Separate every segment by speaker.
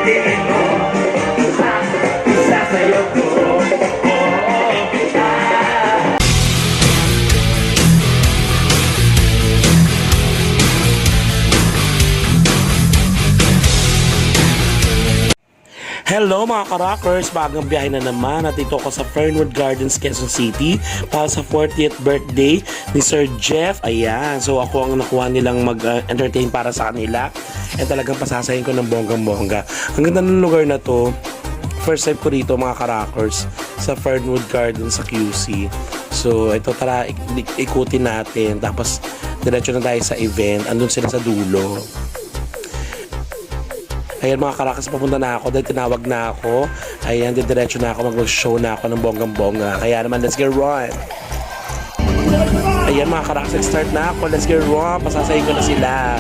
Speaker 1: tingin mo, isasayaw ko.
Speaker 2: Hello mga ka-rockers! Bagang biyahe na naman at ito ko sa Fernwood Gardens, Quezon City para sa 40th birthday ni Sir Jeff. Ayan, so ako ang nakuha nilang mag-entertain para sa kanila and talagang pasasayin ko ng bonggang-bongga. Ang ganda ng lugar na to. First time ko rito mga ka-rockers sa Fernwood Gardens sa QC. So ito, tara ikutin natin tapos diretso na tayo sa event. Andun sila sa dulo. Ayan mga karakas, papunta na ako dahil tinawag na ako. Ayan, diretso na ako, mag-show na ako ng bonggang-bongga. Kaya naman, let's get run! Ayan mga karakas, start na ako. Let's get run! Pasasayin ko na sila.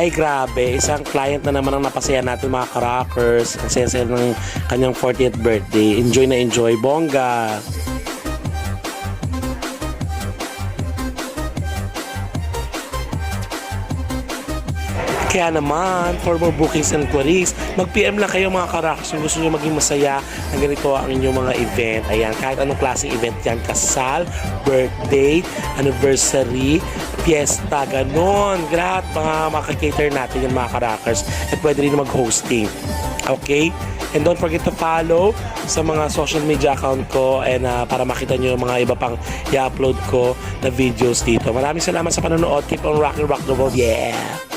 Speaker 2: Ay grabe, isang client na naman ang napasaya natin mga ka-rockers. Ang saya-saya ng kanyang 40th birthday. Enjoy na enjoy, bongga! Kaya naman, for more bookings and queries, mag-PM lang kayo mga ka-rockers kung gusto nyo maging masaya na ganito ang inyong mga event. Ayan, kahit anong klaseng event yan, kasal, birthday, anniversary, fiesta, ganon. Lahat mga makakater natin yung mga ka-rockers at pwede rin mag-hosting. Okay? And don't forget to follow sa mga social media account ko and para makita nyo yung mga iba pang i-upload ko na videos dito. Maraming salamat sa panonood. Keep on rocking, rock the world. Yeah!